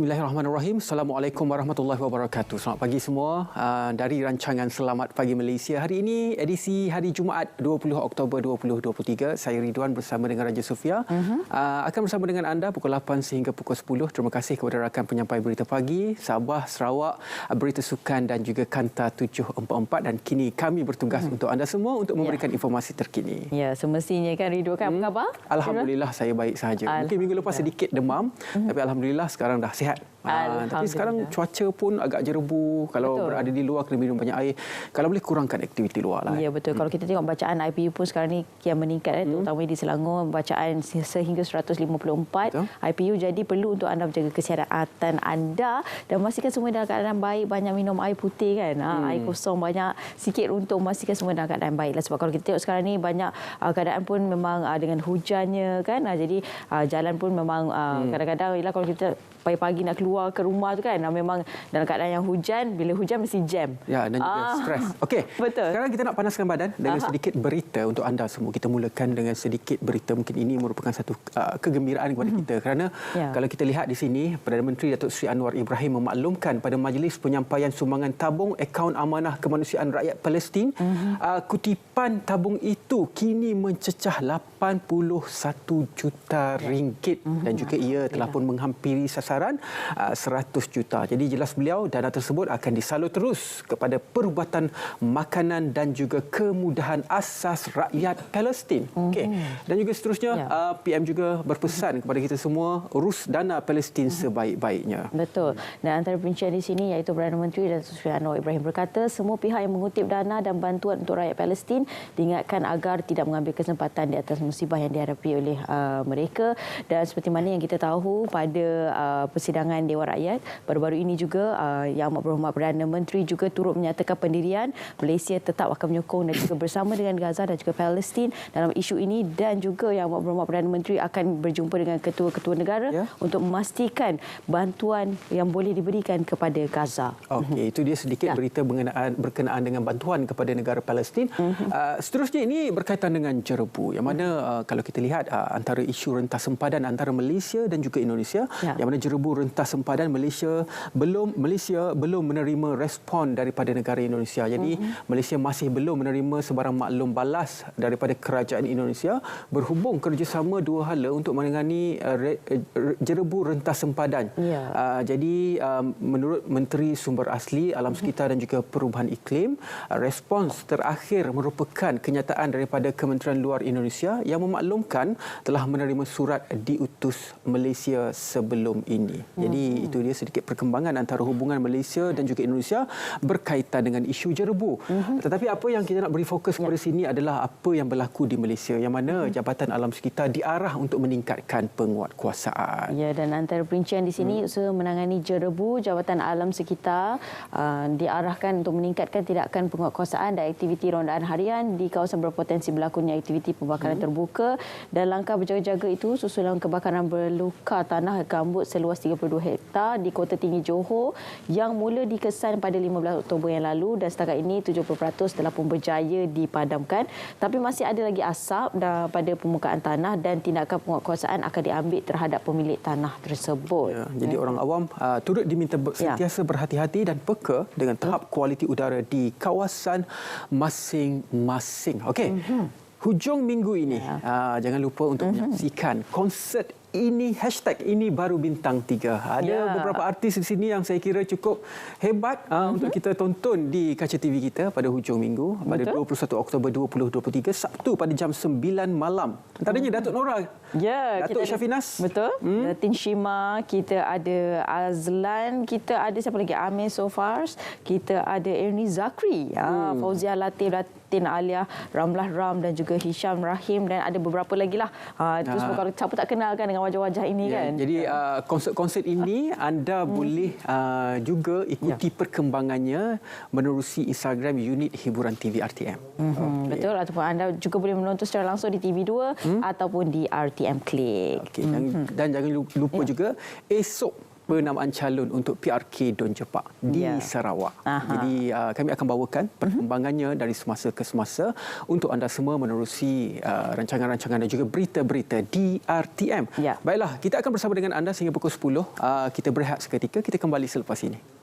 Bismillahirrahmanirrahim. Assalamualaikum warahmatullahi wabarakatuh. Selamat pagi semua. Dari rancangan Selamat Pagi Malaysia. Hari ini edisi hari Jumaat 20 Oktober 2023. Saya Ridwan bersama dengan Raja Sofia. Akan bersama dengan anda pukul 8 sehingga pukul 10. Terima kasih kepada rakan penyampai berita pagi Sabah, Sarawak, berita sukan dan juga Kanta 744. Dan kini kami bertugas untuk anda semua untuk memberikan informasi terkini. Ya, semestinya kan Ridwan, apa khabar? Alhamdulillah saya baik sahaja. Mungkin minggu lepas sedikit demam, tapi alhamdulillah sekarang dah sihat. Tapi sekarang cuaca pun agak jerebu. Kalau berada di luar kena minum banyak air. Kalau boleh kurangkan aktiviti luar lah. Ya, betul. Kalau kita tengok bacaan IPU pun sekarang ni kian meningkat, terutama di Selangor, bacaan sehingga 154 IPU. Jadi perlu untuk anda menjaga kesihatan anda dan memastikan semua dalam keadaan baik. Banyak minum air putih kan, air kosong banyak sikit untuk memastikan semua dalam keadaan baik. Sebab kalau kita tengok sekarang ni banyak keadaan pun memang dengan hujannya kan, jadi jalan pun memang kadang-kadang kalau kita pagi-pagi nak keluar ke rumah tu kan, memang dalam keadaan yang hujan, bila hujan mesti jam. Ya, dan juga stres. Okey. Betul. Sekarang kita nak panaskan badan dengan sedikit berita untuk anda semua. Kita mulakan dengan sedikit berita. Mungkin ini merupakan satu kegembiraan kepada kita kerana kalau kita lihat di sini, Perdana Menteri Datuk Seri Anwar Ibrahim memaklumkan pada majlis penyampaian sumbangan tabung akaun amanah kemanusiaan rakyat Palestin, kutipan tabung itu kini mencecah 81 juta ringgit dan juga ia telah pun menghampiri sasaran 100 juta. Jadi jelas beliau, dana tersebut akan disalur terus kepada perubatan makanan dan juga kemudahan asas rakyat Palestin. Okey. Dan juga seterusnya PM juga berpesan kepada kita semua urus dana Palestin sebaik-baiknya. Betul. Dan antara perincian di sini iaitu Perdana Menteri Datuk Seri Anwar Ibrahim berkata semua pihak yang mengutip dana dan bantuan untuk rakyat Palestin diingatkan agar tidak mengambil kesempatan di atas musibah yang dihadapi oleh mereka. Dan seperti mana yang kita tahu pada persidangan Dewan Rakyat baru-baru ini juga Yang Amat Berhormat Perdana Menteri juga turut menyatakan pendirian Malaysia tetap akan menyokong dan juga bersama dengan Gaza dan juga Palestin dalam isu ini, dan juga Yang Amat Berhormat Perdana Menteri akan berjumpa dengan ketua-ketua negara untuk memastikan bantuan yang boleh diberikan kepada Gaza. Okey, itu dia sedikit berita berkenaan dengan bantuan kepada negara Palestin. Seterusnya ini berkaitan dengan jerebu, yang mana kalau kita lihat antara isu rentas sempadan antara Malaysia dan juga Indonesia, yang mana jerebu rentas sempadan Malaysia belum menerima respon daripada negara Indonesia. Jadi Malaysia masih belum menerima sebarang maklum balas daripada kerajaan Indonesia berhubung kerjasama dua hala untuk menangani jerebu rentas sempadan. Jadi menurut Menteri Sumber Asli, Alam Sekitar dan juga Perubahan Iklim, respons terakhir merupakan kenyataan daripada Kementerian Luar Indonesia yang memaklumkan telah menerima surat diutus Malaysia sebelum ini. Jadi itu dia sedikit perkembangan antara hubungan Malaysia dan juga Indonesia berkaitan dengan isu jerebu. Tetapi apa yang kita nak beri fokus pada sini adalah apa yang berlaku di Malaysia, yang mana Jabatan Alam Sekitar diarah untuk meningkatkan penguatkuasaan. Ya, dan antara perincian di sini usaha menangani jerebu, Jabatan Alam Sekitar diarahkan untuk meningkatkan tindakan penguatkuasaan dan aktiviti rondaan harian di kawasan berpotensi berlakunya aktiviti pembakaran terbuka, dan langkah berjaga-jaga itu susulan kebakaran berluka tanah gambut seluas 32 hektar di Kota Tinggi Johor yang mula dikesan pada 15 Oktober yang lalu, dan setakat ini 70% telah pun berjaya dipadamkan. Tapi masih ada lagi asap pada permukaan tanah dan tindakan penguatkuasaan akan diambil terhadap pemilik tanah tersebut. Jadi orang awam turut diminta sentiasa berhati-hati dan peka dengan tahap kualiti udara di kawasan masing-masing. Okey. Hujung minggu ini jangan lupa untuk menyaksikan konsert ini #ini baru bintang 3. Ada beberapa artis di sini yang saya kira cukup hebat untuk kita tonton di kaca TV kita pada hujung minggu pada 21 Oktober 2023 Sabtu pada jam 9 malam. Antaranya Datuk Nora. Datuk Syafinas. Betul. Tin Shima, kita ada Azlan, kita ada siapa lagi? Amir Sofars, kita ada Ernie Zakri, Fauzia Latif, Tin Alia, Ramlah Ram dan juga Hisham Rahim, dan ada beberapa lagi lah. Terus kalau siapa tak kenal kan dengan wajah-wajah ini kan. Jadi konsert-konsert ini anda boleh juga ikuti perkembangannya menerusi Instagram unit hiburan TV RTM. Betul, ataupun anda juga boleh menonton secara langsung di TV2 ataupun di RTM Click. Dan jangan lupa juga esok penamaan calon untuk PRK Don Jepak di Sarawak. Jadi kami akan bawakan perkembangannya dari semasa ke semasa untuk anda semua menerusi rancangan-rancangan dan juga berita-berita di RTM. Baiklah, kita akan bersama dengan anda sehingga pukul 10. Kita berehat seketika, kita kembali selepas ini.